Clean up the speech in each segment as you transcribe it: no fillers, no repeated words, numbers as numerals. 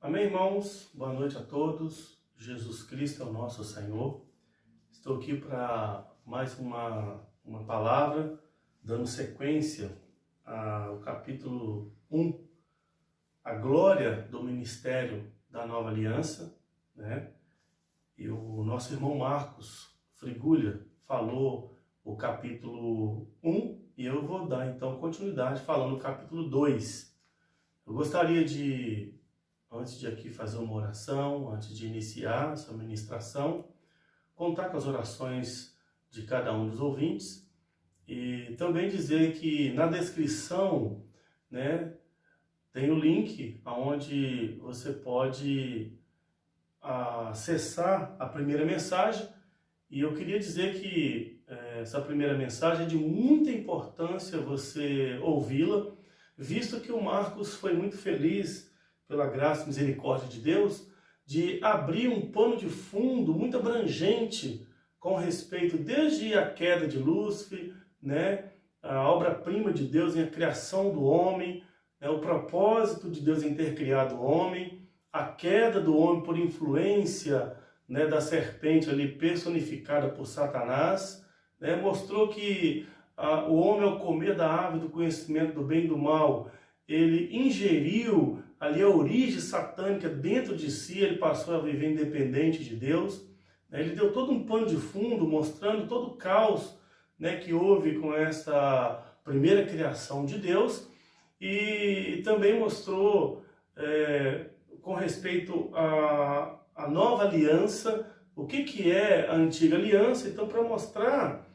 Amém, irmãos? Boa noite a todos. Jesus Cristo é o nosso Senhor. Estou aqui para mais uma palavra, dando sequência ao capítulo 1, a glória do ministério da Nova Aliança, né? E o nosso irmão Marcos Frigulha falou o capítulo 1 e eu vou dar então continuidade falando o capítulo 2. Eu gostaria de, antes de aqui fazer uma oração, antes de iniciar essa ministração, contar com as orações de cada um dos ouvintes e também dizer que na descrição, né, tem o link onde você pode acessar a primeira mensagem, e eu queria dizer que essa primeira mensagem é de muita importância você ouvi-la, visto que o Marcos foi muito feliz, pela graça e misericórdia de Deus, de abrir um pano de fundo muito abrangente com respeito desde a queda de Lúcifer, né, a obra-prima de Deus em a criação do homem, né, o propósito de Deus em ter criado o homem, a queda do homem por influência, né, da serpente ali personificada por Satanás, né, mostrou que o homem, ao comer da árvore do conhecimento do bem e do mal, ele ingeriu ali a origem satânica dentro de si, ele passou a viver independente de Deus, né, ele deu todo um pano de fundo, mostrando todo o caos, né, que houve com essa primeira criação de Deus, e também mostrou com respeito à nova aliança, o que é a antiga aliança. Então, para mostrar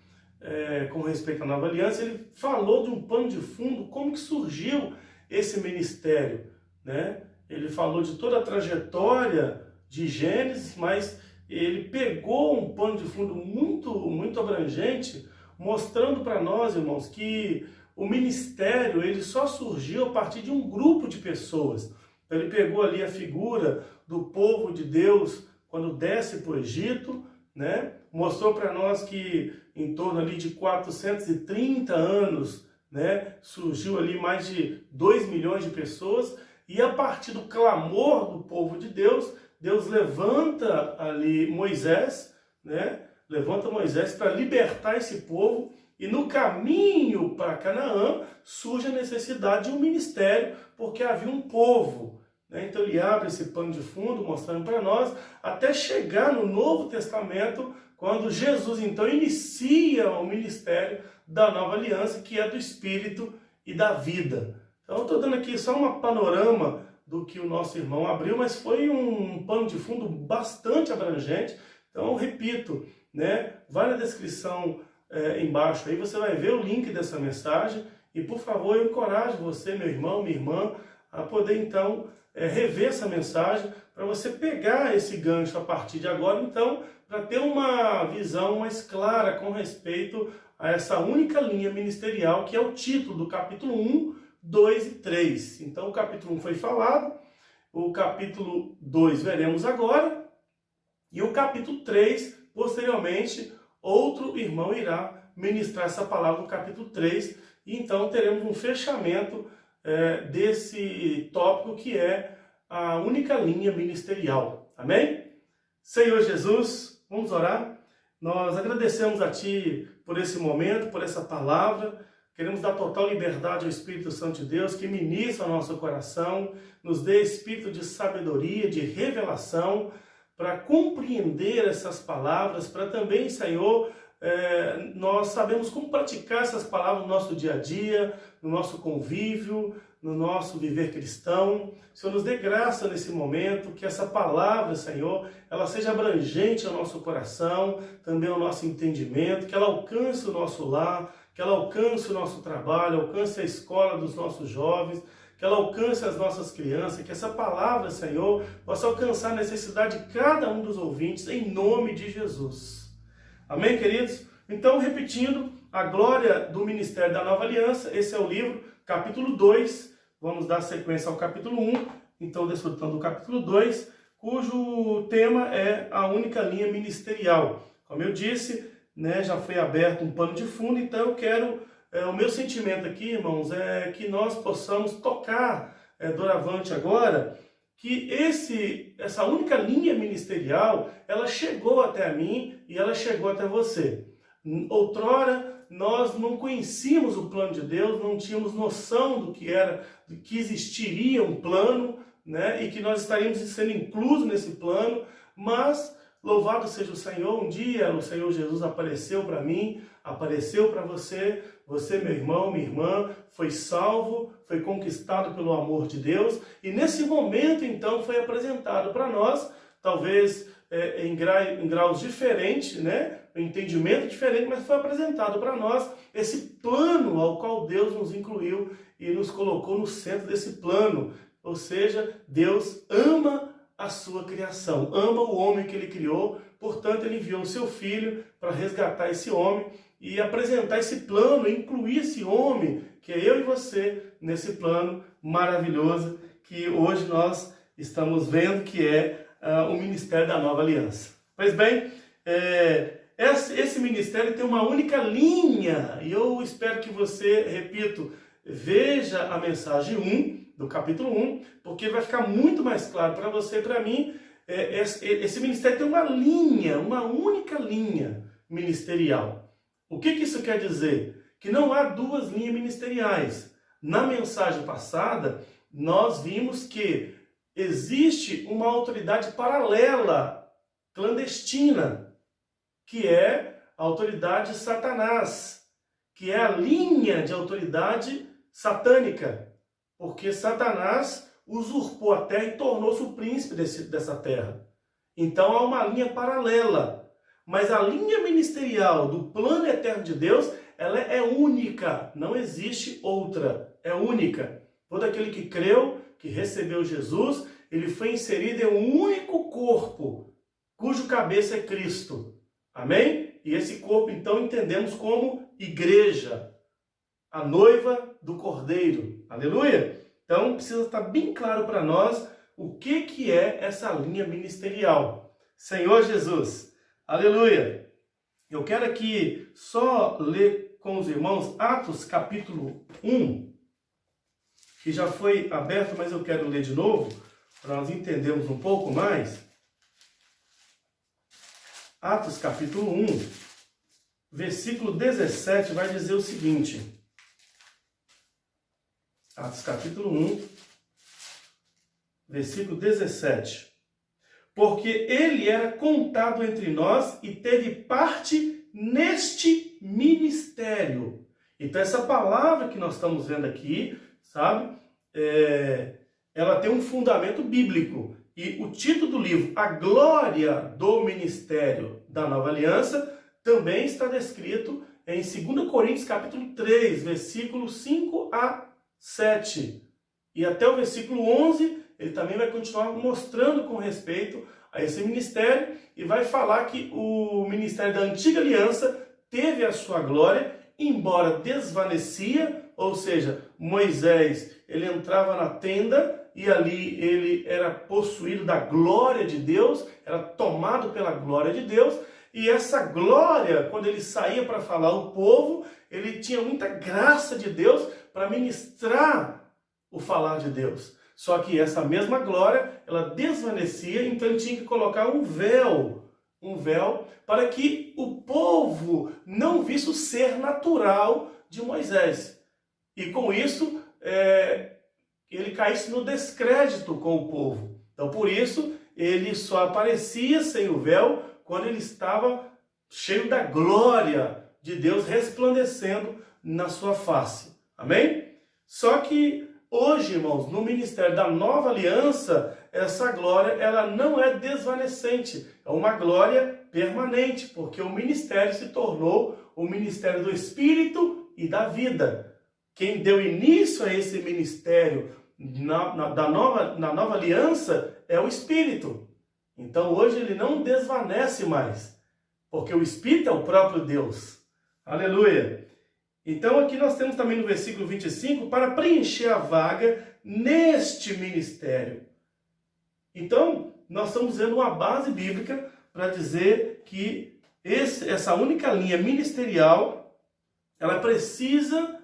com respeito à nova aliança, ele falou de um pano de fundo, como que surgiu esse ministério, né? Ele falou de toda a trajetória de Gênesis, mas ele pegou um pano de fundo muito abrangente, mostrando para nós, irmãos, que o ministério ele só surgiu a partir de um grupo de pessoas. Ele pegou ali a figura do povo de Deus quando desce para o Egito, né? Mostrou para nós que em torno ali de 430 anos, né, surgiu ali mais de 2 milhões de pessoas, e a partir do clamor do povo de Deus, Deus levanta ali Moisés, né? Levanta Moisés para libertar esse povo, e no caminho para Canaã surge a necessidade de um ministério, porque havia um povo, né? Então ele abre esse pano de fundo, mostrando para nós, até chegar no Novo Testamento, quando Jesus então inicia o ministério da nova aliança, que é do Espírito e da vida. Então eu estou dando aqui só um panorama do que o nosso irmão abriu, mas foi um pano de fundo bastante abrangente. Então eu repito, né? Vai na descrição embaixo aí, você vai ver o link dessa mensagem, e por favor eu encorajo você, meu irmão, minha irmã, a poder então rever essa mensagem, para você pegar esse gancho a partir de agora, então, para ter uma visão mais clara com respeito a essa única linha ministerial, que é o título do capítulo 1, 2 e 3. Então o capítulo 1 foi falado, o capítulo 2 veremos agora, e o capítulo 3, posteriormente, outro irmão irá ministrar essa palavra no capítulo 3, e então teremos um fechamento desse tópico, que é a única linha ministerial. Amém? Senhor Jesus, vamos orar. Nós agradecemos a Ti por esse momento, por essa palavra. Queremos dar total liberdade ao Espírito Santo de Deus, que ministra o nosso coração, nos dê espírito de sabedoria, de revelação, para compreender essas palavras, para também, Senhor, nós sabemos como praticar essas palavras no nosso dia a dia, no nosso convívio, no nosso viver cristão. Senhor, nos dê graça nesse momento, que essa palavra, Senhor, ela seja abrangente ao nosso coração, também ao nosso entendimento, que ela alcance o nosso lar, que ela alcance o nosso trabalho, alcance a escola dos nossos jovens, que ela alcance as nossas crianças, que essa palavra, Senhor, possa alcançar a necessidade de cada um dos ouvintes, em nome de Jesus. Amém, queridos? Então, repetindo, a glória do ministério da nova aliança, esse é o livro, capítulo 2, vamos dar sequência ao capítulo 1, então desfrutando do capítulo 2, cujo tema é a única linha ministerial. Como eu disse, né, já foi aberto um pano de fundo, então eu quero, o meu sentimento aqui, irmãos, é que nós possamos tocar doravante agora, que essa única linha ministerial, ela chegou até mim e ela chegou até você. Outrora, nós não conhecíamos o plano de Deus, não tínhamos noção do que era, de que existiria um plano, né? E que nós estaríamos sendo inclusos nesse plano, mas louvado seja o Senhor, um dia o Senhor Jesus apareceu para mim, apareceu para você, meu irmão, minha irmã, foi salvo, foi conquistado pelo amor de Deus, e nesse momento então foi apresentado para nós, talvez em graus diferentes, né? Um entendimento diferente, mas foi apresentado para nós esse plano ao qual Deus nos incluiu e nos colocou no centro desse plano. Ou seja, Deus ama a sua criação, ama o homem que ele criou, portanto ele enviou o seu filho para resgatar esse homem e apresentar esse plano, incluir esse homem, que é eu e você, nesse plano maravilhoso que hoje nós estamos vendo, que é o Ministério da Nova Aliança. Pois bem, esse ministério tem uma única linha, e eu espero que você, repito, veja a mensagem 1, do capítulo 1, porque vai ficar muito mais claro para você e para mim. Esse ministério tem uma linha, uma única linha ministerial. O que isso quer dizer? Que não há duas linhas ministeriais. Na mensagem passada, nós vimos que existe uma autoridade paralela, clandestina, que é a autoridade de Satanás, que é a linha de autoridade satânica, porque Satanás usurpou a terra e tornou-se o príncipe dessa terra. Então há uma linha paralela, mas a linha ministerial do plano eterno de Deus, ela é única, não existe outra, é única. Todo aquele que creu, que recebeu Jesus, ele foi inserido em um único corpo, cujo cabeça é Cristo. Amém? E esse corpo, então, entendemos como igreja, a noiva do Cordeiro. Aleluia? Então, precisa estar bem claro para nós o que é essa linha ministerial. Senhor Jesus, aleluia! Eu quero aqui só ler com os irmãos Atos capítulo 1, que já foi aberto, mas eu quero ler de novo, para nós entendermos um pouco mais. Atos capítulo 1, versículo 17, vai dizer o seguinte. Atos capítulo 1, versículo 17. Porque ele era contado entre nós e teve parte neste ministério. Então essa palavra que nós estamos vendo aqui, sabe, ela tem um fundamento bíblico. E o título do livro, A Glória do Ministério da Nova Aliança, também está descrito em 2 Coríntios capítulo 3, versículo 5 a 7. E até o versículo 11, ele também vai continuar mostrando com respeito a esse ministério e vai falar que o ministério da Antiga Aliança teve a sua glória, embora desvanecia, ou seja, Moisés, ele entrava na tenda e ali ele era possuído da glória de Deus, era tomado pela glória de Deus, e essa glória, quando ele saía para falar ao povo, ele tinha muita graça de Deus para ministrar o falar de Deus. Só que essa mesma glória, ela desvanecia, então ele tinha que colocar um véu para que o povo não visse o ser natural de Moisés. E com isso, ele caísse no descrédito com o povo. Então, por isso, ele só aparecia sem o véu quando ele estava cheio da glória de Deus resplandecendo na sua face. Amém? Só que hoje, irmãos, no ministério da Nova Aliança, essa glória ela não é desvanecente, é uma glória permanente, porque o ministério se tornou o ministério do Espírito e da vida. Quem deu início a esse ministério na nova aliança é o Espírito. Então hoje ele não desvanece mais, porque o Espírito é o próprio Deus. Aleluia! Então aqui nós temos também no versículo 25, para preencher a vaga neste ministério. Então nós estamos vendo uma base bíblica para dizer que essa única linha ministerial, ela precisa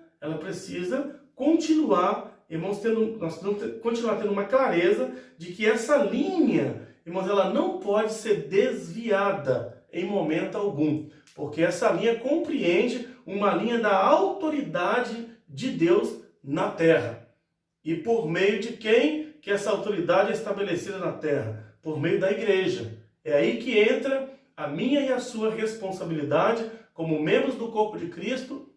continuar irmãos, nós precisamos continuar tendo uma clareza de que essa linha, irmãos, ela não pode ser desviada em momento algum, porque essa linha compreende uma linha da autoridade de Deus na terra. E por meio de quem que essa autoridade é estabelecida na terra? Por meio da igreja. É aí que entra a minha e a sua responsabilidade como membros do corpo de Cristo.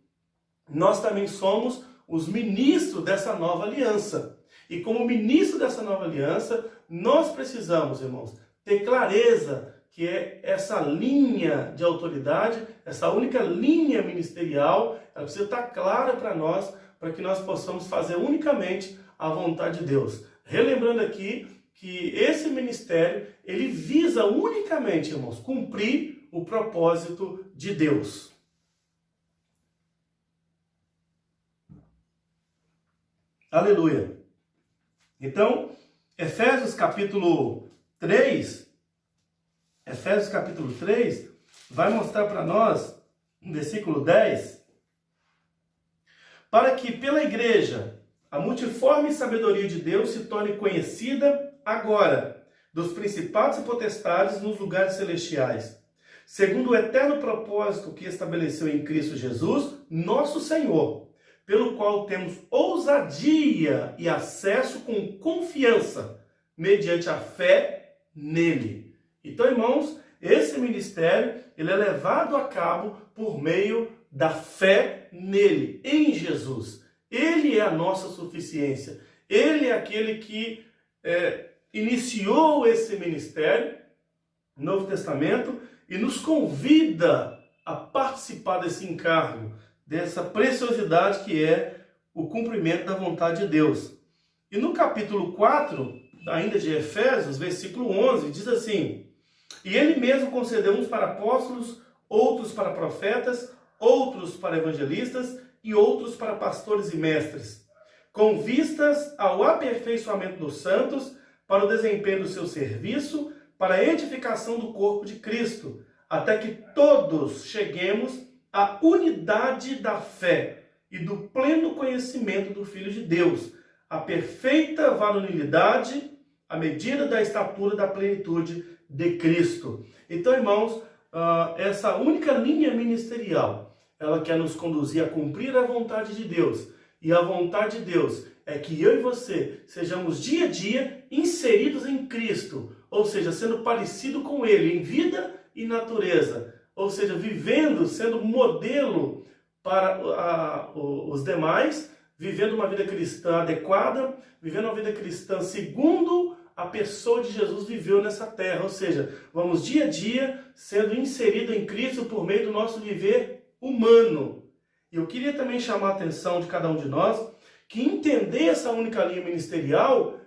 Nós também somos os ministros dessa nova aliança. E como ministro dessa nova aliança, nós precisamos, irmãos, ter clareza que é essa linha de autoridade, essa única linha ministerial, ela precisa estar clara para nós, para que nós possamos fazer unicamente a vontade de Deus. Relembrando aqui que esse ministério, ele visa unicamente, irmãos, cumprir o propósito de Deus. Aleluia. Então, Efésios capítulo 3 vai mostrar para nós, no versículo 10, para que pela igreja a multiforme sabedoria de Deus se torne conhecida agora dos principados e potestades nos lugares celestiais, segundo o eterno propósito que estabeleceu em Cristo Jesus, nosso Senhor, pelo qual temos ousadia e acesso com confiança, mediante a fé nele. Então, irmãos, esse ministério, ele é levado a cabo por meio da fé nele, em Jesus. Ele é a nossa suficiência. Ele é aquele que iniciou esse ministério, no Novo Testamento, e nos convida a participar desse encargo, dessa preciosidade que é o cumprimento da vontade de Deus. E no capítulo 4, ainda de Efésios, versículo 11, diz assim: e ele mesmo concedeu uns para apóstolos, outros para profetas, outros para evangelistas e outros para pastores e mestres, com vistas ao aperfeiçoamento dos santos, para o desempenho do seu serviço, para a edificação do corpo de Cristo, até que todos cheguemos à unidade da fé e do pleno conhecimento do Filho de Deus, a perfeita varonilidade, à medida da estatura da plenitude de Cristo. Então, irmãos, essa única linha ministerial, ela quer nos conduzir a cumprir a vontade de Deus. E a vontade de Deus é que eu e você sejamos dia a dia inseridos em Cristo, ou seja, sendo parecido com Ele em vida e natureza, ou seja, vivendo, sendo modelo para os demais, vivendo uma vida cristã adequada, vivendo uma vida cristã segundo a pessoa de Jesus viveu nessa terra, ou seja, vamos dia a dia sendo inserido em Cristo por meio do nosso viver humano. E eu queria também chamar a atenção de cada um de nós que entender essa única linha ministerial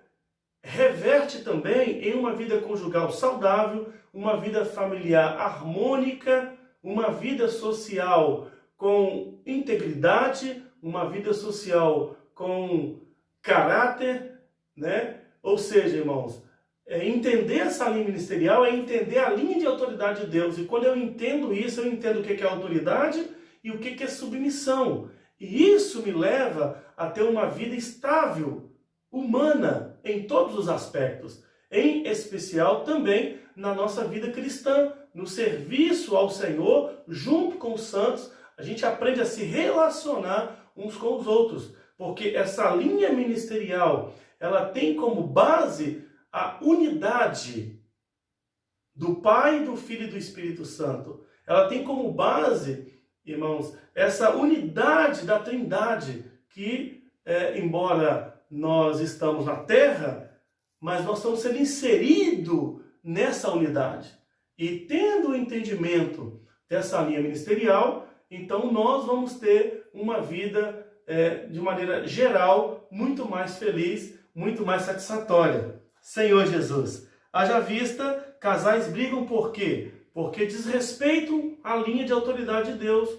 reverte também em uma vida conjugal saudável, uma vida familiar harmônica, uma vida social com integridade, uma vida social com caráter, né? Ou seja, irmãos, entender essa linha ministerial é entender a linha de autoridade de Deus. E quando eu entendo isso, eu entendo o que é autoridade e o que é submissão. E isso me leva a ter uma vida estável, humana, em todos os aspectos. Em especial também na nossa vida cristã, no serviço ao Senhor, junto com os santos, a gente aprende a se relacionar uns com os outros. Porque essa linha ministerial, ela tem como base a unidade do Pai, do Filho e do Espírito Santo. Ela tem como base, irmãos, essa unidade da Trindade, que, embora nós estamos na terra, mas nós estamos sendo inseridos nessa unidade. E tendo o entendimento dessa linha ministerial, então nós vamos ter uma vida, de maneira geral, muito mais feliz, muito mais satisfatória. Senhor Jesus, haja vista, casais brigam por quê? Porque desrespeitam a linha de autoridade de Deus,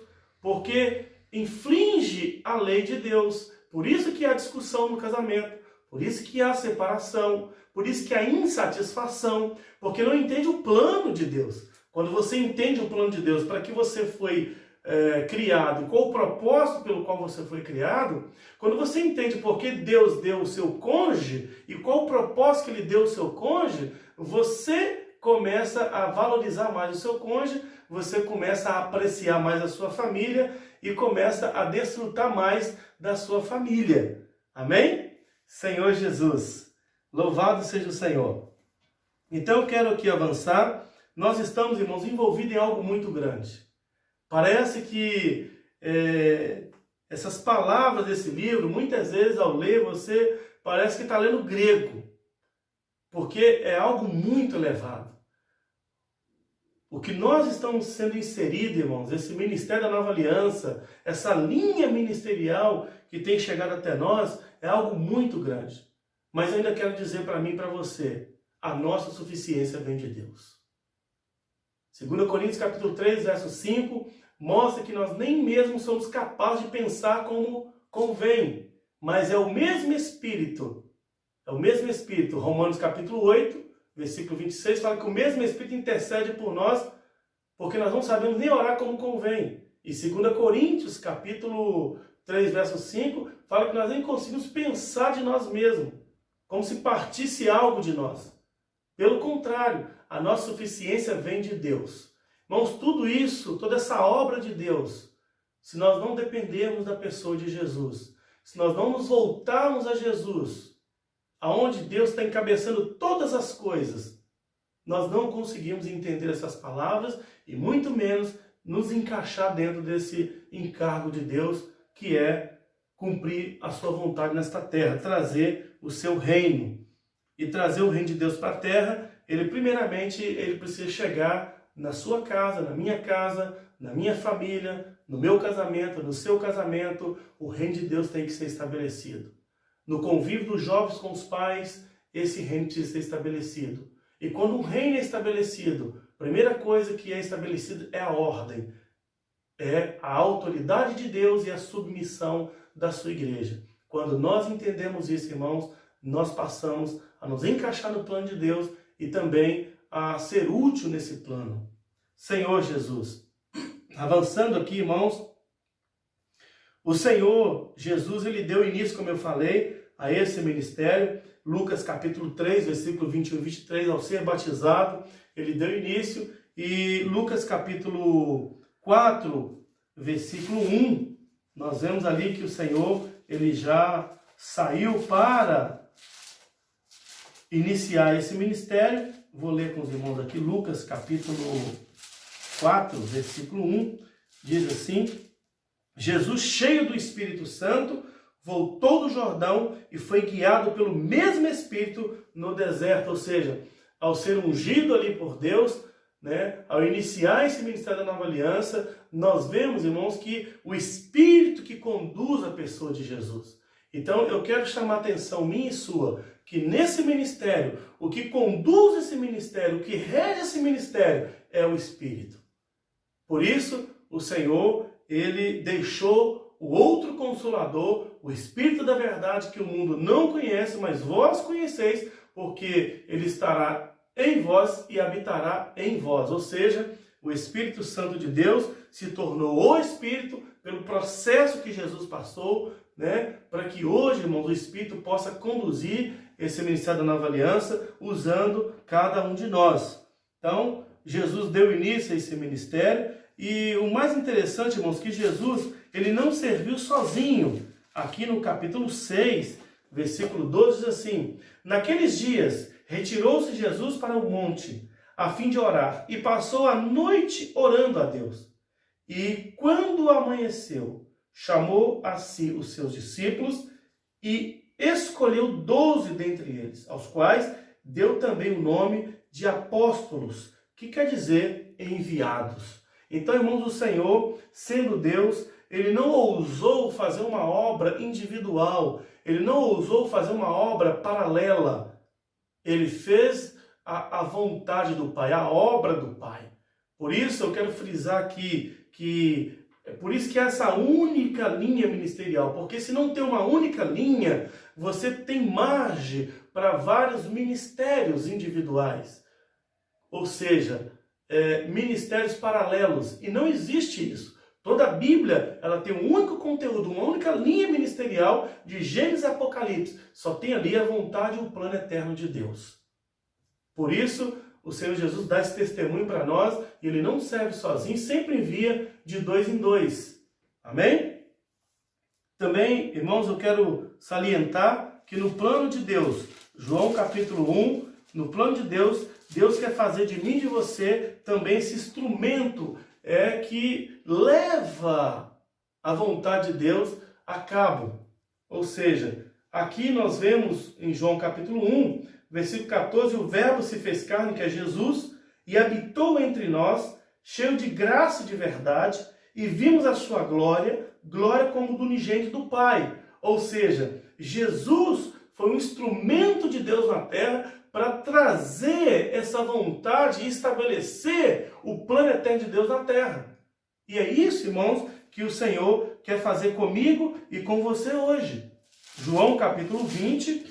porque infringe a lei de Deus. Por isso que há discussão no casamento, por isso que há separação, por isso que há insatisfação, porque não entende o plano de Deus. Quando você entende o plano de Deus, para que você foi criado, qual o propósito pelo qual você foi criado, quando você entende por que Deus deu o seu cônjuge e qual o propósito que Ele deu o seu cônjuge, você começa a valorizar mais o seu cônjuge, você começa a apreciar mais a sua família e começa a desfrutar mais da sua família. Amém? Senhor Jesus, louvado seja o Senhor. Então eu quero aqui avançar. Nós estamos, irmãos, envolvidos em algo muito grande. Parece que essas palavras desse livro, muitas vezes ao ler, você parece que está lendo grego, porque é algo muito elevado. O que nós estamos sendo inseridos, irmãos, esse ministério da Nova Aliança, essa linha ministerial que tem chegado até nós, é algo muito grande. Mas eu ainda quero dizer para mim e para você, a nossa suficiência vem de Deus. 2 Coríntios capítulo 3, verso 5, mostra que nós nem mesmo somos capazes de pensar como convém, mas é o mesmo Espírito. É o mesmo Espírito. Romanos capítulo 8, versículo 26, fala que o mesmo Espírito intercede por nós, porque nós não sabemos nem orar como convém. E 2 Coríntios capítulo 3, verso 5, fala que nós nem conseguimos pensar de nós mesmos, como se partisse algo de nós. Pelo contrário, a nossa suficiência vem de Deus. Irmãos, tudo isso, toda essa obra de Deus, se nós não dependermos da pessoa de Jesus, se nós não nos voltarmos a Jesus, aonde Deus está encabeçando todas as coisas, nós não conseguimos entender essas palavras e muito menos nos encaixar dentro desse encargo de Deus, que é cumprir a sua vontade nesta terra, trazer o seu reino. E trazer o reino de Deus para a terra, primeiramente, ele precisa chegar na sua casa, na minha família, no meu casamento, no seu casamento. O reino de Deus tem que ser estabelecido. No convívio dos jovens com os pais, esse reino precisa ser estabelecido. E quando um reino é estabelecido, a primeira coisa que é estabelecida é a ordem. É a autoridade de Deus e a submissão da sua igreja. Quando nós entendemos isso, irmãos, nós passamos a nos encaixar no plano de Deus e também a ser útil nesse plano. Senhor Jesus, avançando aqui, irmãos, o Senhor Jesus, ele deu início, como eu falei, a esse ministério. Lucas capítulo 3, versículo 21 e 23, ao ser batizado, ele deu início. E Lucas capítulo 4, versículo 1, nós vemos ali que o Senhor, ele já saiu para iniciar esse ministério. Vou ler com os irmãos aqui, Lucas capítulo 4, versículo 1, diz assim: Jesus, cheio do Espírito Santo, voltou do Jordão e foi guiado pelo mesmo Espírito no deserto. Ou seja, ao ser ungido ali por Deus, ao iniciar esse ministério da Nova Aliança, nós vemos, irmãos, que o Espírito que conduz a pessoa de Jesus. Então, eu quero chamar a atenção minha e sua, que nesse ministério, o que conduz esse ministério, o que rege esse ministério, é o Espírito. Por isso, o Senhor, ele deixou o outro Consolador, o Espírito da verdade, que o mundo não conhece, mas vós conheceis, porque ele estará em vós e habitará em vós. Ou seja, o Espírito Santo de Deus se tornou o Espírito pelo processo que Jesus passou, para que hoje, irmãos, o Espírito possa conduzir esse ministério da Nova Aliança, usando cada um de nós. Então, Jesus deu início a esse ministério, e o mais interessante, irmãos, que Jesus, ele não serviu sozinho. Aqui no capítulo 6, versículo 12, diz assim: naqueles dias, retirou-se Jesus para o monte, a fim de orar, e passou a noite orando a Deus. E quando amanheceu, chamou a si os seus discípulos e escolheu 12 dentre eles, aos quais deu também o nome de apóstolos, que quer dizer enviados. Então, irmãos, o Senhor, sendo Deus, ele não ousou fazer uma obra individual, ele não ousou fazer uma obra paralela. Ele fez a vontade do Pai, a obra do Pai. Por isso eu quero frisar aqui que é por isso que é essa única linha ministerial, porque se não tem uma única linha, você tem margem para vários ministérios individuais. Ou seja, ministérios paralelos. E não existe isso. Toda a Bíblia, ela tem um único conteúdo, uma única linha ministerial de Gênesis e Apocalipse. Só tem ali a vontade e o plano eterno de Deus. Por isso, o Senhor Jesus dá esse testemunho para nós, e Ele não serve sozinho, sempre envia de 2 em 2. Amém? Também, irmãos, eu quero salientar que no plano de Deus, João capítulo 1, no plano de Deus, Deus quer fazer de mim e de você também esse instrumento que leva a vontade de Deus a cabo. Ou seja, aqui nós vemos em João capítulo 1, versículo 14, o verbo se fez carne, que é Jesus, e habitou entre nós, cheio de graça e de verdade, e vimos a sua glória, glória como do unigênito do Pai. Ou seja, Jesus foi um instrumento de Deus na terra para trazer essa vontade e estabelecer o plano eterno de Deus na terra. E é isso, irmãos, que o Senhor quer fazer comigo e com você hoje. João capítulo 20.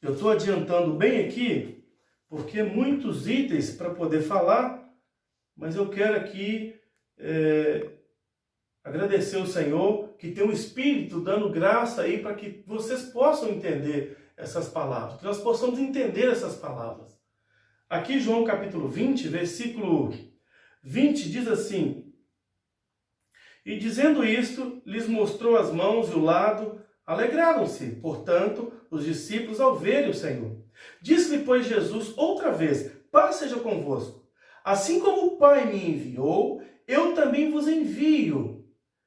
Eu estou adiantando bem aqui, porque muitos itens para poder falar, mas eu quero aqui agradecer ao Senhor, que tem um Espírito dando graça aí para que vocês possam entender essas palavras, que nós possamos entender essas palavras. Aqui João capítulo 20, versículo 20 diz assim: e dizendo isto, lhes mostrou as mãos e o lado. Alegraram-se, portanto, os discípulos ao verem o Senhor. Disse-lhe, pois, Jesus outra vez: paz seja convosco. Assim como o Pai me enviou, eu também vos envio.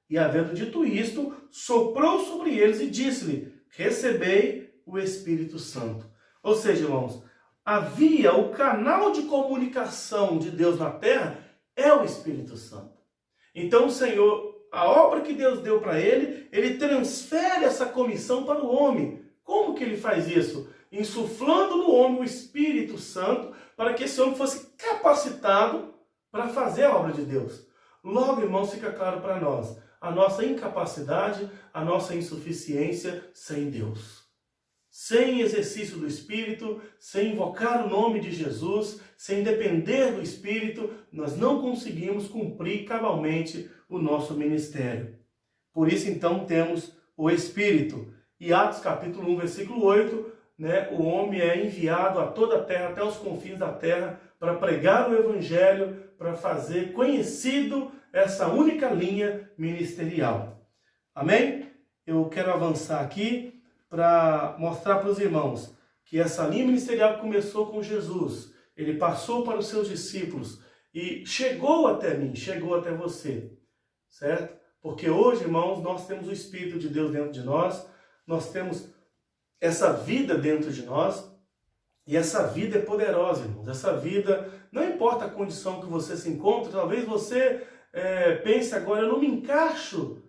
E havendo dito isto, soprou sobre eles e disse-lhe: recebei o Espírito Santo. Ou seja, irmãos, havia o canal de comunicação de Deus na terra é o Espírito Santo. Então o Senhor, a obra que Deus deu para ele, ele transfere essa comissão para o homem. Como que ele faz isso? Insuflando no homem o Espírito Santo para que esse homem fosse capacitado para fazer a obra de Deus. Logo, irmãos, fica claro para nós a nossa incapacidade, a nossa insuficiência sem Deus. Sem exercício do Espírito, sem invocar o nome de Jesus, sem depender do Espírito, nós não conseguimos cumprir cabalmente o nosso ministério. Por isso, então, temos o Espírito. E Atos capítulo 1, versículo 8, o homem é enviado a toda a terra, até os confins da terra, para pregar o Evangelho, para fazer conhecido essa única linha ministerial. Amém? Eu quero avançar aqui para mostrar para os irmãos que essa linha ministerial começou com Jesus. Ele passou para os seus discípulos e chegou até mim, chegou até você. Certo? Porque hoje, irmãos, nós temos o Espírito de Deus dentro de nós, nós temos essa vida dentro de nós, e essa vida é poderosa, irmãos. Essa vida, não importa a condição que você se encontra, talvez você pense agora: eu não me encaixo,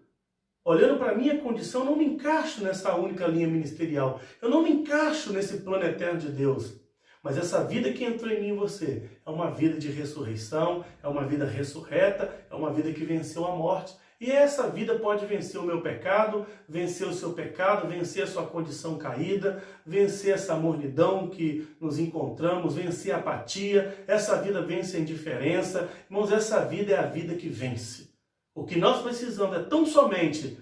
olhando para a minha condição, eu não me encaixo nessa única linha ministerial, eu não me encaixo nesse plano eterno de Deus. Mas essa vida que entrou em mim e você é uma vida de ressurreição, é uma vida ressurreta, é uma vida que venceu a morte. E essa vida pode vencer o meu pecado, vencer o seu pecado, vencer a sua condição caída, vencer essa mornidão que nos encontramos, vencer a apatia. Essa vida vence a indiferença. Irmãos, essa vida é a vida que vence. O que nós precisamos é tão somente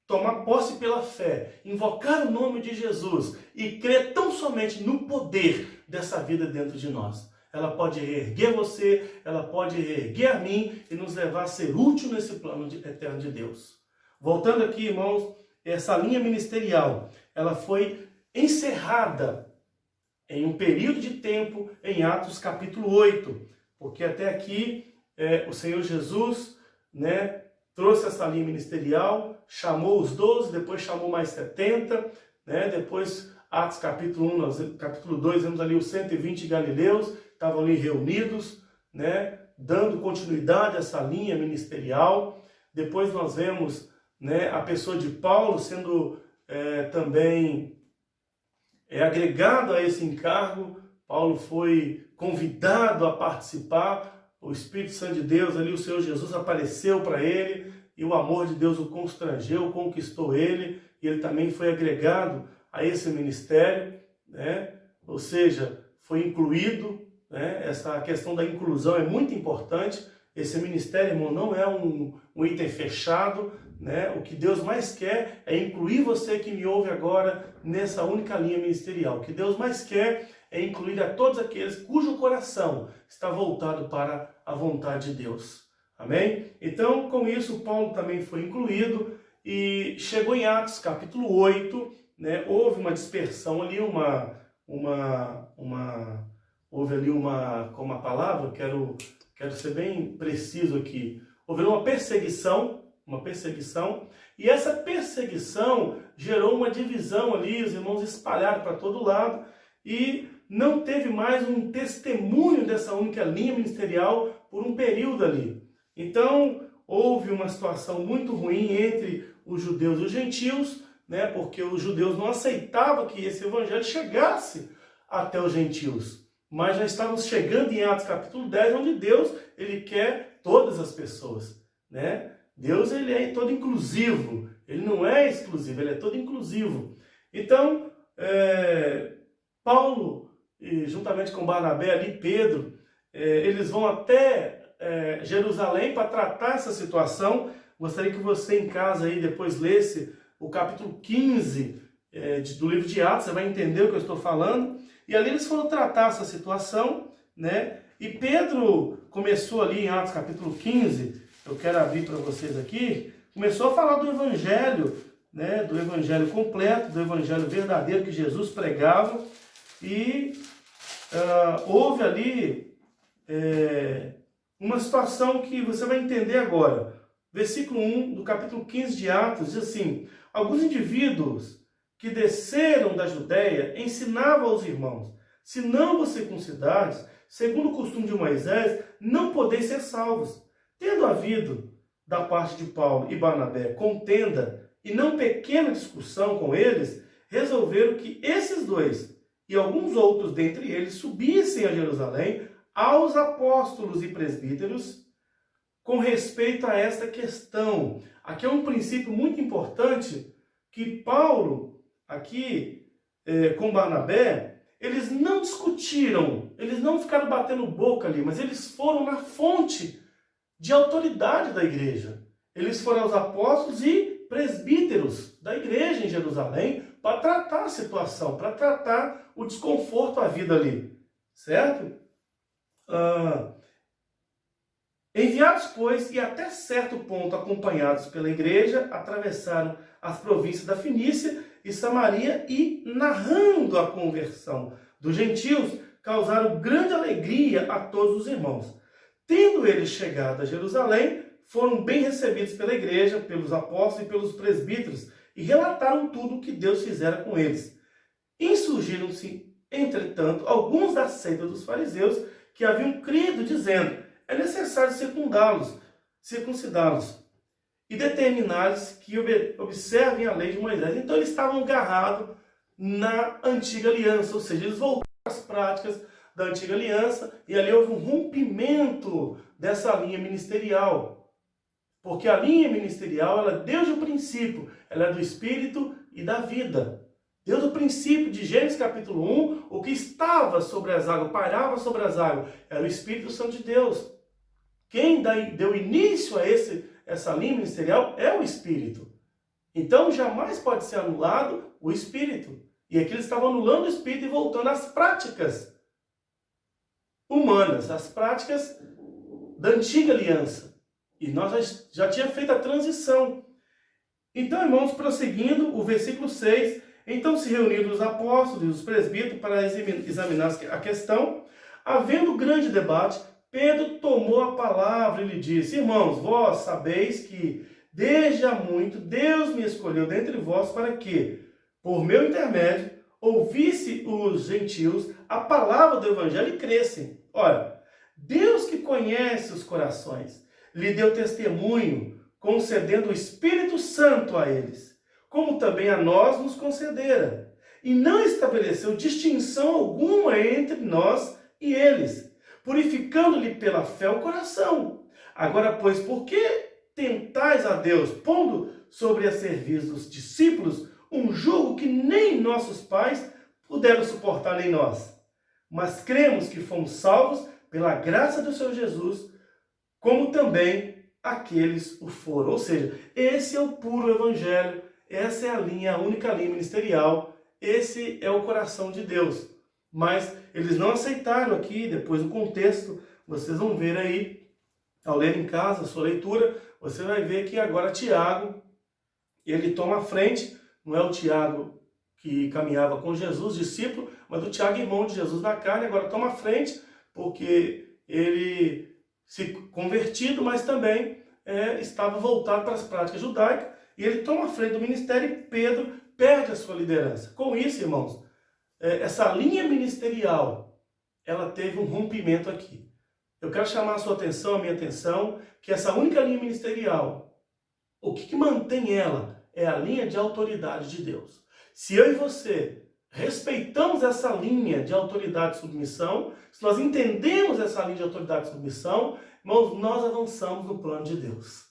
tomar posse pela fé, invocar o nome de Jesus e crer tão somente no poder dessa vida dentro de nós. Ela pode reerguer você, ela pode reerguer a mim e nos levar a ser útil nesse plano eterno de Deus. Voltando aqui, irmãos, essa linha ministerial, ela foi encerrada em um período de tempo em Atos capítulo 8, porque até aqui o Senhor Jesus, trouxe essa linha ministerial, chamou os 12, depois chamou mais 70, depois Atos capítulo 1, capítulo 2, vemos ali os 120 galileus, estavam ali reunidos, dando continuidade a essa linha ministerial. Depois nós vemos a pessoa de Paulo sendo também agregado a esse encargo. Paulo foi convidado a participar, o Espírito Santo de Deus, ali o Senhor Jesus apareceu para ele, e o amor de Deus o constrangeu, conquistou ele, e ele também foi agregado a esse ministério, ou seja, foi incluído. Essa questão da inclusão é muito importante. Esse ministério, irmão, não é um item fechado, né? O que Deus mais quer é incluir você que me ouve agora nessa única linha ministerial. O que Deus mais quer é incluir a todos aqueles cujo coração está voltado para a vontade de Deus. Amém? Então, com isso, Paulo também foi incluído e chegou em Atos capítulo 8, né? Houve uma dispersão ali, houve ali como a palavra, quero ser bem preciso aqui, houve uma perseguição, e essa perseguição gerou uma divisão ali, os irmãos espalharam para todo lado, e não teve mais um testemunho dessa única linha ministerial por um período ali. Então, houve uma situação muito ruim entre os judeus e os gentios, né, porque os judeus não aceitavam que esse evangelho chegasse até os gentios. Mas já estávamos chegando em Atos capítulo 10, onde Deus ele quer todas as pessoas, né? Deus ele é todo inclusivo, ele não é exclusivo, ele é todo inclusivo. Então, Paulo, juntamente com Barnabé ali, Pedro, eles vão até Jerusalém para tratar essa situação. Gostaria que você em casa aí depois lesse o capítulo 15 do livro de Atos, você vai entender o que eu estou falando. E ali eles foram tratar essa situação, né? E Pedro começou ali em Atos capítulo 15, eu quero abrir para vocês aqui, começou a falar do evangelho, né? Do evangelho completo, do evangelho verdadeiro que Jesus pregava. E houve ali uma situação que você vai entender agora. Versículo 1 do capítulo 15 de Atos diz assim: alguns indivíduos que desceram da Judéia ensinavam aos irmãos: se não vos circuncidares, segundo o costume de Moisés, não podeis ser salvos. Tendo havido, da parte de Paulo e Barnabé, contenda e não pequena discussão com eles, resolveram que esses dois e alguns outros dentre eles subissem a Jerusalém aos apóstolos e presbíteros com respeito a esta questão. Aqui é um princípio muito importante que Paulo, aqui com Barnabé, eles não discutiram, eles não ficaram batendo boca ali, mas eles foram na fonte de autoridade da igreja. Eles foram aos apóstolos e presbíteros da igreja em Jerusalém para tratar a situação, para tratar o desconforto à vida ali, certo? Enviados, pois, e até certo ponto acompanhados pela igreja, atravessaram as províncias da Fenícia e Samaria e, narrando a conversão dos gentios, causaram grande alegria a todos os irmãos. Tendo eles chegado a Jerusalém, foram bem recebidos pela igreja, pelos apóstolos e pelos presbíteros, e relataram tudo o que Deus fizera com eles. Insurgiram-se, entretanto, alguns da seita dos fariseus que haviam crido, dizendo: é necessário circuncidá-los e determinar-lhes que observem a lei de Moisés. Então eles estavam agarrados na antiga aliança, ou seja, eles voltaram às práticas da antiga aliança, e ali houve um rompimento dessa linha ministerial. Porque a linha ministerial, ela desde o princípio, ela é do Espírito e da vida. Desde o princípio de Gênesis capítulo 1, o que estava sobre as águas, pairava sobre as águas, era o Espírito Santo de Deus. Quem deu início a essa linha ministerial é o Espírito. Então jamais pode ser anulado o Espírito. E aqui eles estavam anulando o Espírito e voltando às práticas humanas, às práticas da antiga aliança. E nós já tinha feito a transição. Então, irmãos, prosseguindo, o versículo 6, então se reuniram os apóstolos e os presbíteros para examinar a questão. Havendo grande debate, Pedro tomou a palavra e lhe disse: irmãos, vós sabeis que desde há muito Deus me escolheu dentre vós para que, por meu intermédio, ouvisse os gentios a palavra do evangelho e crescem. Ora, Deus que conhece os corações, lhe deu testemunho, concedendo o Espírito Santo a eles, como também a nós nos concedera, e não estabeleceu distinção alguma entre nós e eles, purificando-lhe pela fé o coração. Agora, pois, por que tentais a Deus, pondo sobre a cerviz dos discípulos um jugo que nem nossos pais puderam suportar nem nós? Mas cremos que fomos salvos pela graça do Senhor Jesus, como também aqueles o foram. Ou seja, esse é o puro evangelho, essa é a linha, a única linha ministerial, esse é o coração de Deus. Mas eles não aceitaram aqui, depois o contexto, vocês vão ver aí, ao ler em casa a sua leitura, você vai ver que agora Tiago, ele toma a frente, não é o Tiago que caminhava com Jesus, discípulo, mas o Tiago, irmão de Jesus na carne, agora toma a frente, porque ele se convertido, mas também estava voltado para as práticas judaicas, e ele toma a frente do ministério e Pedro perde a sua liderança. Com isso, irmãos, essa linha ministerial, ela teve um rompimento aqui. Eu quero chamar a sua atenção, a minha atenção, que essa única linha ministerial, o que mantém ela é a linha de autoridade de Deus. Se eu e você respeitamos essa linha de autoridade e submissão, se nós entendemos essa linha de autoridade e submissão, irmãos, nós avançamos no plano de Deus.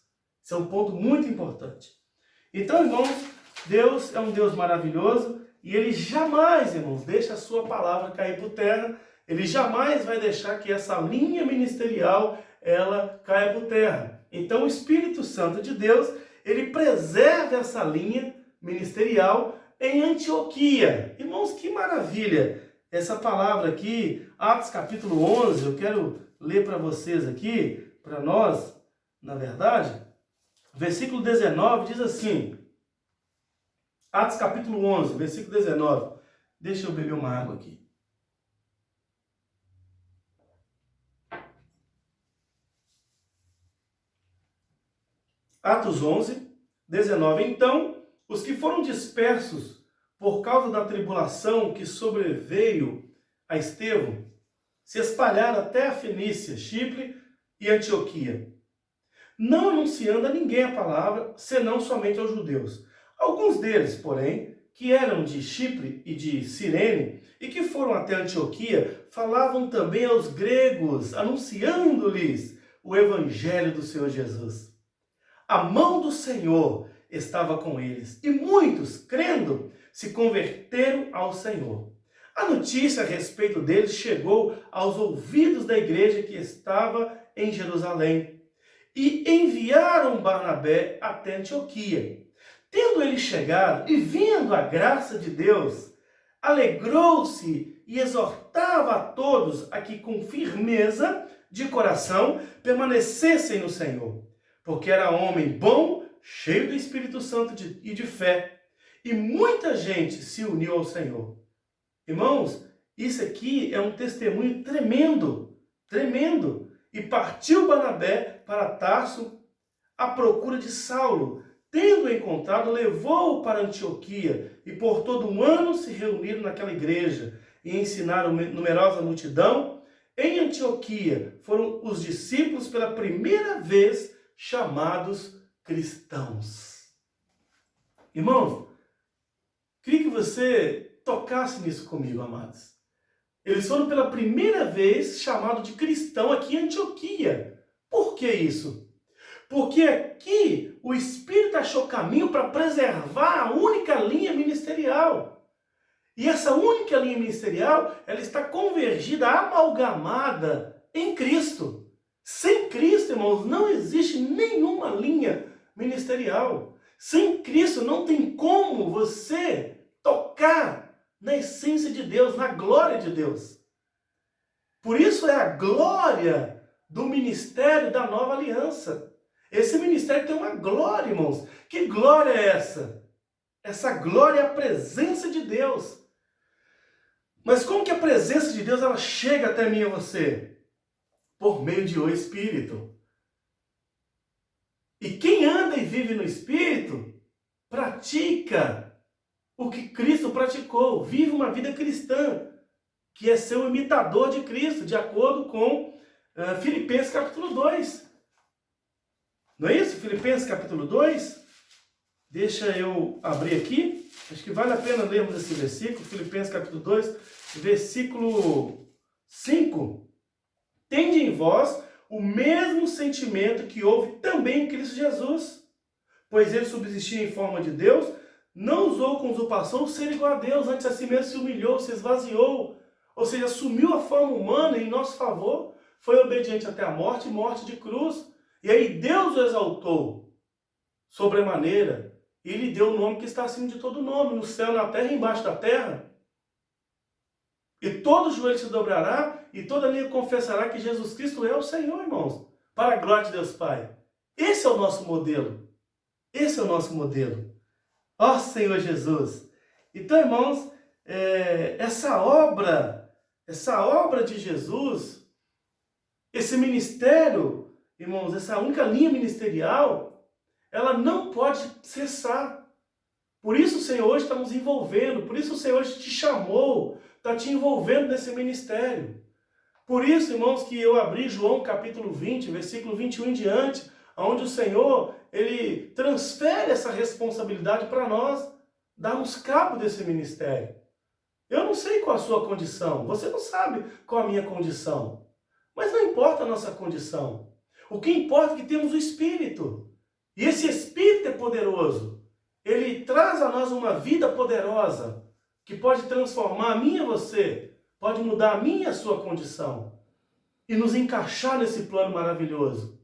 Esse é um ponto muito importante. Então, irmãos, Deus é um Deus maravilhoso e Ele jamais, irmãos, deixa a sua palavra cair por terra. Ele jamais vai deixar que essa linha ministerial, ela caia por terra. Então, o Espírito Santo de Deus, ele preserva essa linha ministerial em Antioquia. Irmãos, que maravilha! Essa palavra aqui, Atos capítulo 11, eu quero ler para vocês aqui, para nós, na verdade. Versículo 19 diz assim, Atos capítulo 11, versículo 19. Deixa eu beber uma água aqui. Atos 11, 19. Então, os que foram dispersos por causa da tribulação que sobreveio a Estevão, se espalharam até a Fenícia, Chipre e Antioquia, não anunciando a ninguém a palavra, senão somente aos judeus. Alguns deles, porém, que eram de Chipre e de Cirene, e que foram até Antioquia, falavam também aos gregos, anunciando-lhes o evangelho do Senhor Jesus. A mão do Senhor estava com eles, e muitos, crendo, se converteram ao Senhor. A notícia a respeito deles chegou aos ouvidos da igreja que estava em Jerusalém, e enviaram Barnabé até Antioquia. Tendo ele chegado e vendo a graça de Deus, alegrou-se e exortava a todos a que com firmeza de coração permanecessem no Senhor, porque era homem bom, cheio do Espírito Santo e de fé, e muita gente se uniu ao Senhor. Irmãos, isso aqui é um testemunho tremendo, tremendo. E partiu Barnabé para Tarso à procura de Saulo. Tendo encontrado, levou-o para Antioquia, e por todo um ano se reuniram naquela igreja, e ensinaram numerosa multidão. Em Antioquia foram os discípulos pela primeira vez chamados cristãos. Irmãos, queria que você tocasse nisso comigo, amados. Eles foram pela primeira vez chamados de cristão aqui em Antioquia. Por que isso? Porque aqui o Espírito achou caminho para preservar a única linha ministerial. E essa única linha ministerial, ela está convergida, amalgamada em Cristo. Sem Cristo, irmãos, não existe nenhuma linha ministerial. Sem Cristo não tem como você tocar na essência de Deus, na glória de Deus. Por isso é a glória do ministério da nova aliança. Esse ministério tem uma glória, irmãos. Que glória é essa? Essa glória é a presença de Deus. Mas como que a presença de Deus ela chega até mim e você? Por meio de o Espírito. E quem anda e vive no Espírito, pratica o que Cristo praticou, vive uma vida cristã, que é ser um imitador de Cristo, de acordo com Filipenses capítulo 2. Não é isso? Filipenses capítulo 2? Deixa eu abrir aqui, acho que vale a pena lermos esse versículo, Filipenses capítulo 2, versículo 5. Tende em vós o mesmo sentimento que houve também em Cristo Jesus, pois ele subsistia em forma de Deus, não usou com usurpação ser igual a Deus, antes a si mesmo se humilhou, se esvaziou, ou seja, assumiu a forma humana em nosso favor, foi obediente até a morte, morte de cruz. E aí Deus o exaltou sobremaneira, e lhe deu o nome que está acima de todo nome, no céu, na terra e embaixo da terra. E todo joelho se dobrará, e toda língua confessará que Jesus Cristo é o Senhor, irmãos, para a glória de Deus Pai. Esse é o nosso modelo. Esse é o nosso modelo. Ó Senhor Jesus. Então, irmãos, essa obra de Jesus, esse ministério, irmãos, essa única linha ministerial, ela não pode cessar. Por isso o Senhor hoje está nos envolvendo, por isso o Senhor hoje te chamou, está te envolvendo nesse ministério. Por isso, irmãos, que eu abri João capítulo 20, versículo 21 em diante, onde o Senhor, ele transfere essa responsabilidade para nós darmos cabo desse ministério. Eu não sei qual a sua condição, você não sabe qual a minha condição, mas não importa a nossa condição. O que importa é que temos o Espírito, e esse Espírito é poderoso. Ele traz a nós uma vida poderosa, que pode transformar a minha e você, pode mudar a minha e a sua condição, e nos encaixar nesse plano maravilhoso.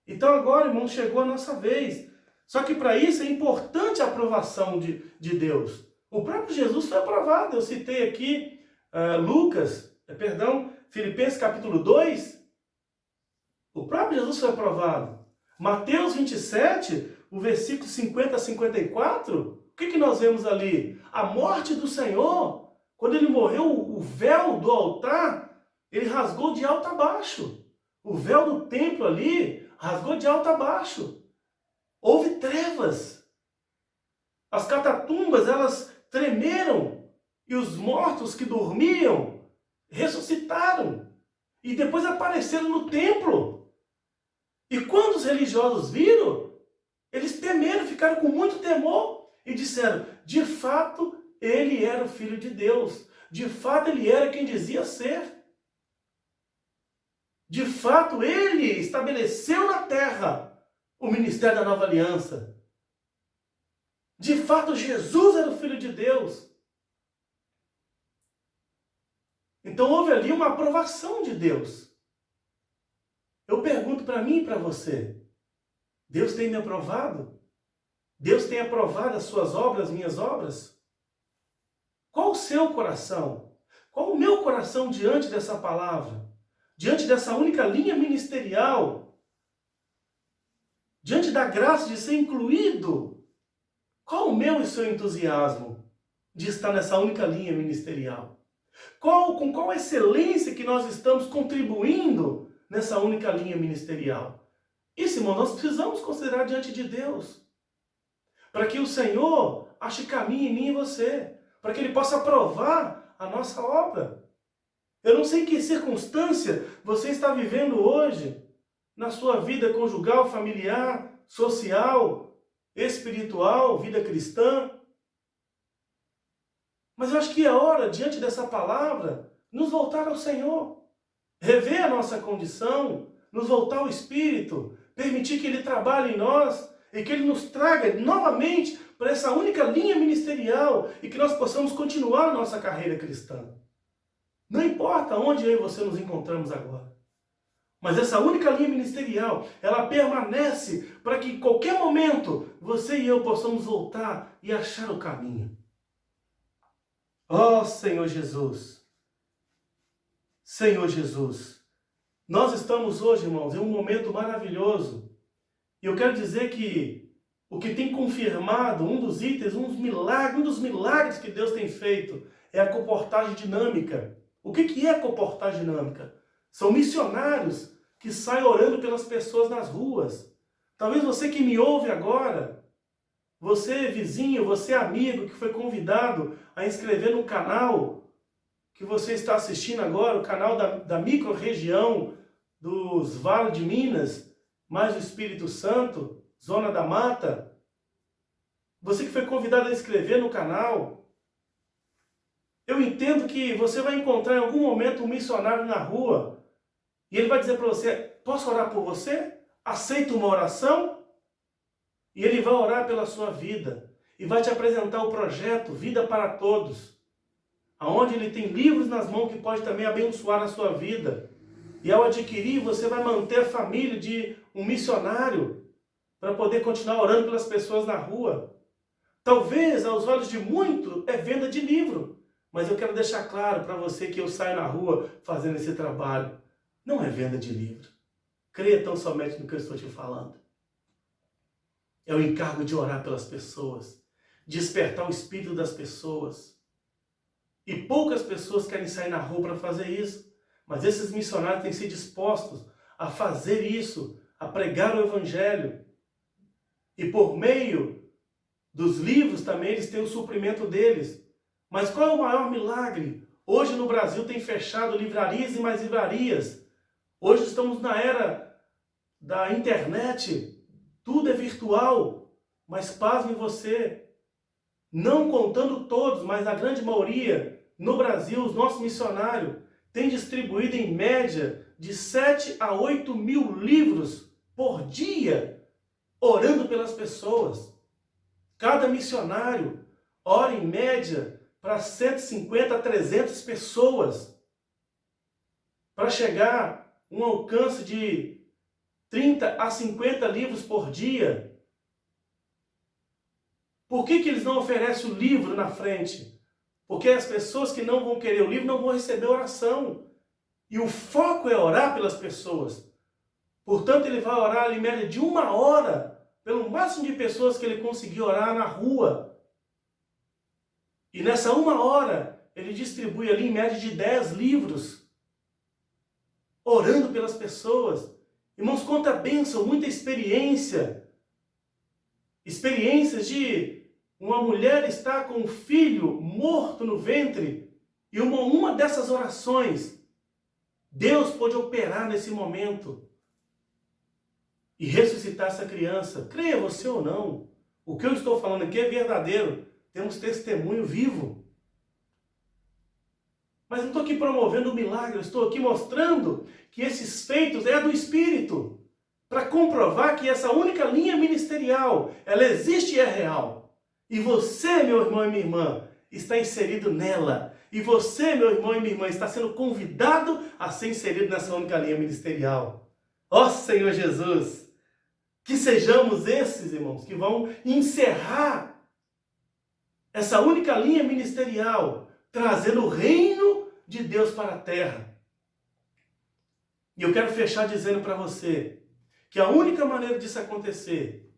Então agora, irmão, chegou a nossa vez. Só que para isso é importante a aprovação de Deus. O próprio Jesus foi aprovado. Eu citei aqui Filipenses capítulo 2. O próprio Jesus foi aprovado. Mateus 27, o versículo 50 a 54. O que nós vemos ali? A morte do Senhor. Quando ele morreu, o véu do altar, ele rasgou de alto a baixo. O véu do templo ali rasgou de alto a baixo. Houve trevas. As catatumbas, elas tremeram. E os mortos que dormiam ressuscitaram. E depois apareceram no templo. E quando os religiosos viram, eles temeram, ficaram com muito temor. E disseram, de fato, ele era o Filho de Deus. De fato, ele era quem dizia ser. De fato, ele estabeleceu na terra o ministério da nova aliança. De fato, Jesus era o Filho de Deus. Então houve ali uma aprovação de Deus. Eu pergunto para mim e para você, Deus tem me aprovado? Deus tem aprovado as suas obras, as minhas obras? Qual o seu coração? Qual o meu coração diante dessa palavra? Diante dessa única linha ministerial? Diante da graça de ser incluído? Qual o meu e seu entusiasmo de estar nessa única linha ministerial? Com qual excelência que nós estamos contribuindo nessa única linha ministerial? Isso, irmão, nós precisamos considerar diante de Deus. Para que o Senhor ache caminho em mim e você. Para que Ele possa aprovar a nossa obra. Eu não sei em que circunstância você está vivendo hoje, na sua vida conjugal, familiar, social, espiritual, vida cristã. Mas eu acho que é hora, diante dessa palavra, nos voltar ao Senhor. Rever a nossa condição, nos voltar ao Espírito, permitir que Ele trabalhe em nós e que Ele nos traga novamente para essa única linha ministerial e que nós possamos continuar a nossa carreira cristã. Não importa onde eu e você nos encontramos agora. Mas essa única linha ministerial, ela permanece para que em qualquer momento você e eu possamos voltar e achar o caminho. Ó Senhor Jesus! Senhor Jesus! Nós estamos hoje, irmãos, em um momento maravilhoso. E eu quero dizer que o que tem confirmado, um dos itens, um dos milagres que Deus tem feito é a comportagem dinâmica. O que é a comportagem dinâmica? São missionários que saem orando pelas pessoas nas ruas. Talvez você que me ouve agora, você vizinho, você amigo que foi convidado a inscrever no canal que você está assistindo agora, o canal da micro-região dos Vales de Minas, mais o Espírito Santo, Zona da Mata. Você que foi convidado a inscrever no canal, eu entendo que você vai encontrar em algum momento um missionário na rua e ele vai dizer para você, posso orar por você? Aceita uma oração? E ele vai orar pela sua vida e vai te apresentar o projeto Vida para Todos, aonde ele tem livros nas mãos que pode também abençoar a sua vida. E ao adquirir, você vai manter a família de um missionário para poder continuar orando pelas pessoas na rua. Talvez, aos olhos de muito, é venda de livro. Mas eu quero deixar claro para você que eu saio na rua fazendo esse trabalho. Não é venda de livro. Creia tão somente no que eu estou te falando. É o encargo de orar pelas pessoas, despertar o espírito das pessoas. E poucas pessoas querem sair na rua para fazer isso. Mas esses missionários têm se dispostos a fazer isso, a pregar o evangelho. E por meio dos livros também eles têm o suprimento deles. Mas qual é o maior milagre? Hoje no Brasil tem fechado livrarias e mais livrarias. Hoje estamos na era da internet. Tudo é virtual. Mas pasme você. Não contando todos, mas a grande maioria, no Brasil, os nossos missionários têm distribuído em média de 7 a 8 mil livros por dia, orando pelas pessoas. Cada missionário ora em média para 150 a 300 pessoas, para chegar a um alcance de 30 a 50 livros por dia. Por que eles não oferecem o livro na frente? Porque as pessoas que não vão querer o livro não vão receber oração. E o foco é orar pelas pessoas. Portanto, ele vai orar ali em média de 1 hora, pelo máximo de pessoas que ele conseguir orar na rua. E nessa 1 hora, ele distribui ali em média de 10 livros, orando pelas pessoas. Irmãos, quanta bênção, muita experiência. Experiências de uma mulher estar com um filho morto no ventre, e uma dessas orações, Deus pôde operar nesse momento e ressuscitar essa criança. Creia você ou não, o que eu estou falando aqui é verdadeiro. Temos testemunho vivo. Mas não estou aqui promovendo um milagre, eu estou aqui mostrando que esses feitos é do Espírito, para comprovar que essa única linha ministerial, ela existe e é real. E você, meu irmão e minha irmã, está inserido nela. E você, meu irmão e minha irmã, está sendo convidado a ser inserido nessa única linha ministerial. Ó Senhor Jesus, que sejamos esses, irmãos, que vão encerrar essa única linha ministerial, trazendo o reino de Deus para a terra. E eu quero fechar dizendo para você que a única maneira disso acontecer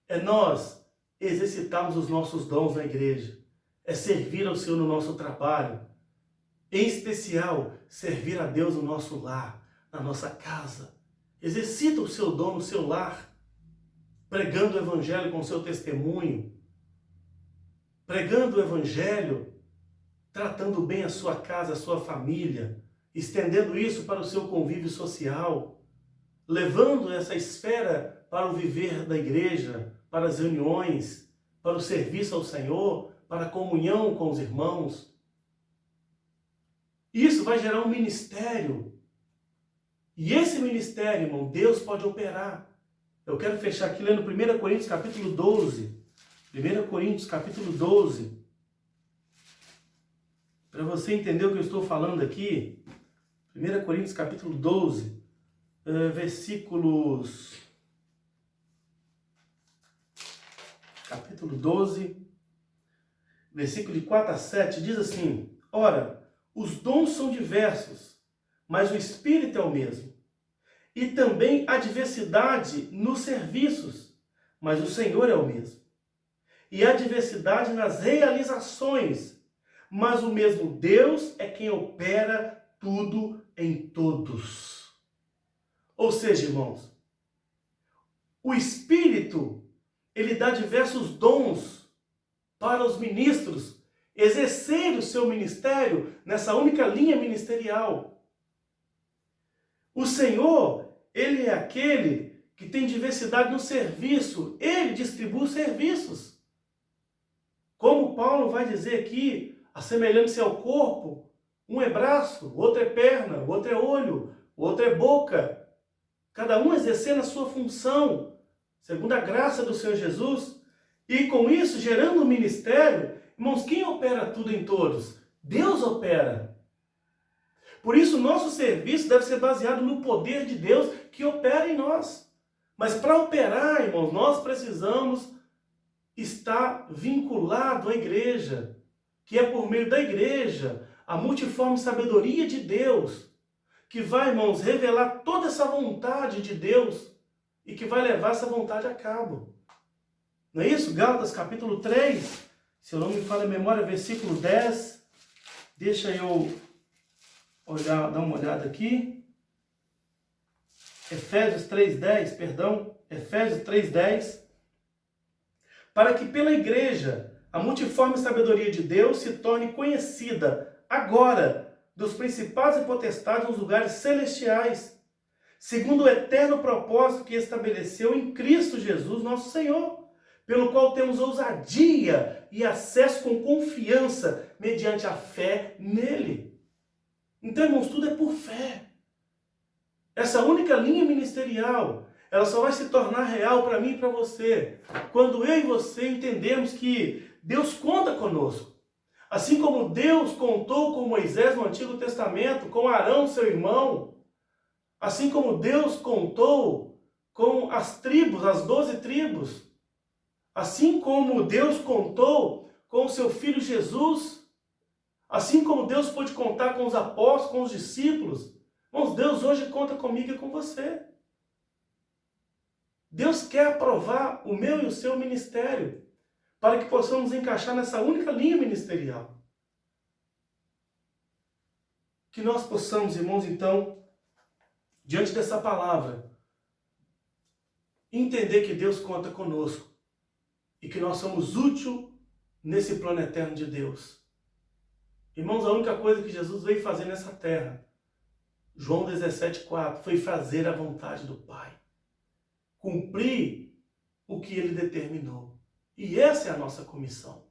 é nós exercitarmos os nossos dons na igreja, é servir ao Senhor no nosso trabalho, em especial, servir a Deus no nosso lar, na nossa casa. Exercita o seu dom no seu lar, pregando o evangelho com o seu testemunho, pregando o evangelho, tratando bem a sua casa, a sua família, estendendo isso para o seu convívio social, levando essa esfera para o viver da igreja, para as reuniões, para o serviço ao Senhor, para a comunhão com os irmãos. Isso vai gerar um ministério. E esse ministério, irmão, Deus pode operar. Eu quero fechar aqui lendo 1 Coríntios capítulo 12. 1 Coríntios capítulo 12. Para você entender o que eu estou falando aqui, 1 Coríntios capítulo 12, versículos... Capítulo 12, versículo de 4 a 7, diz assim: Ora, os dons são diversos, mas o Espírito é o mesmo. E também há diversidade nos serviços, mas o Senhor é o mesmo. E há diversidade nas realizações, mas o mesmo Deus é quem opera tudo em todos. Ou seja, irmãos, o Espírito, ele dá diversos dons para os ministros exercerem o seu ministério nessa única linha ministerial. O Senhor, ele é aquele que tem diversidade no serviço, ele distribui os serviços. Como Paulo vai dizer aqui, assemelhando-se ao corpo, um é braço, o outro é perna, o outro é olho, o outro é boca. Cada um exercendo a sua função, segundo a graça do Senhor Jesus. E com isso, gerando um ministério, irmãos, quem opera tudo em todos? Deus opera. Por isso, nosso serviço deve ser baseado no poder de Deus que opera em nós. Mas para operar, irmãos, nós precisamos estar vinculado à igreja, que é por meio da igreja, a multiforme sabedoria de Deus, que vai, irmãos, revelar toda essa vontade de Deus e que vai levar essa vontade a cabo. Não é isso? Gálatas capítulo 3, se eu não me falha a memória, versículo 10. Deixa eu dar uma olhada aqui. Efésios 3:10. Para que pela igreja a multiforme sabedoria de Deus se torne conhecida agora dos principados e potestades nos lugares celestiais, segundo o eterno propósito que estabeleceu em Cristo Jesus, nosso Senhor, pelo qual temos ousadia e acesso com confiança mediante a fé nele. Então, irmãos, tudo é por fé. Essa única linha ministerial, ela só vai se tornar real para mim e para você quando eu e você entendemos que Deus conta conosco. Assim como Deus contou com Moisés no Antigo Testamento, com Arão, seu irmão, assim como Deus contou com as tribos, as 12 tribos, assim como Deus contou com o seu Filho Jesus, assim como Deus pôde contar com os apóstolos, com os discípulos, irmãos, Deus hoje conta comigo e com você. Deus quer aprovar o meu e o seu ministério, para que possamos encaixar nessa única linha ministerial. Que nós possamos, irmãos, então, diante dessa palavra, entender que Deus conta conosco e que nós somos úteis nesse plano eterno de Deus. Irmãos, a única coisa que Jesus veio fazer nessa terra, João 17,4, foi fazer a vontade do Pai. Cumprir o que Ele determinou. E essa é a nossa comissão.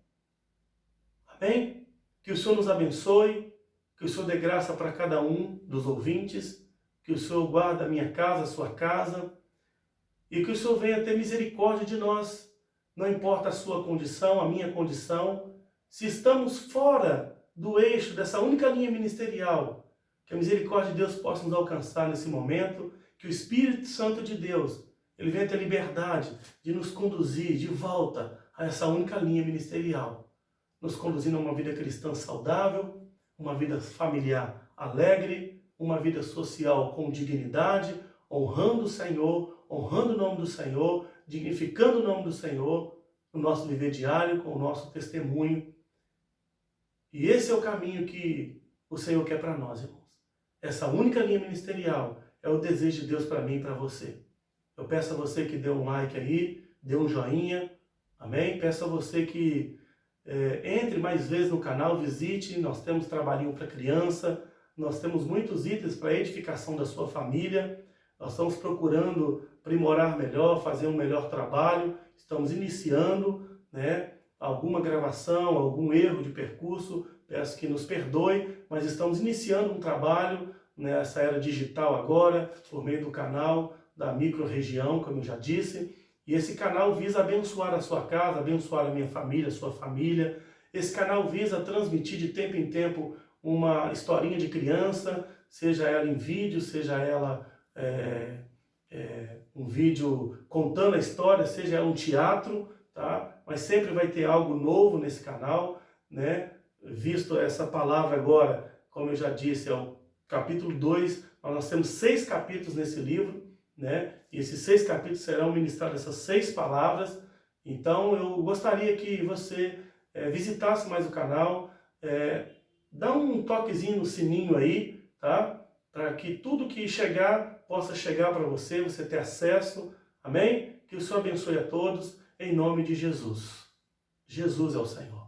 Amém? Que o Senhor nos abençoe, que o Senhor dê graça para cada um dos ouvintes, que o Senhor guarde a minha casa, a sua casa, e que o Senhor venha ter misericórdia de nós. Não importa a sua condição, a minha condição, se estamos fora do eixo dessa única linha ministerial, que a misericórdia de Deus possa nos alcançar nesse momento, que o Espírito Santo de Deus, ele venha ter liberdade de nos conduzir de volta a essa única linha ministerial, nos conduzindo a uma vida cristã saudável, uma vida familiar alegre, uma vida social com dignidade, honrando o Senhor, honrando o nome do Senhor, dignificando o nome do Senhor, no nosso viver diário, com o nosso testemunho. E esse é o caminho que o Senhor quer para nós, irmãos. Essa única linha ministerial é o desejo de Deus para mim e para você. Eu peço a você que dê um like aí, dê um joinha, amém? Peço a você que entre mais vezes no canal, visite, nós temos trabalhinho para criança, nós temos muitos itens para edificação da sua família, nós estamos procurando aprimorar melhor, fazer um melhor trabalho, estamos iniciando, né, alguma gravação, algum erro de percurso, peço que nos perdoe, mas estamos iniciando um trabalho nessa era digital agora, por meio do canal da micro-região, como eu já disse, e esse canal visa abençoar a sua casa, abençoar a minha família, a sua família. Esse canal visa transmitir de tempo em tempo uma historinha de criança, seja ela em vídeo, seja ela um vídeo contando a história, seja ela um teatro, tá? Mas sempre vai ter algo novo nesse canal, né? Visto essa palavra agora, como eu já disse, é o capítulo 2, nós temos 6 capítulos nesse livro, né? E esses 6 capítulos serão ministrados essas 6 palavras. Então eu gostaria que você visitasse mais o canal, dá um toquezinho no sininho aí, tá? Para que tudo que chegar possa chegar para você, você ter acesso, amém? Que o Senhor abençoe a todos, em nome de Jesus. Jesus é o Senhor.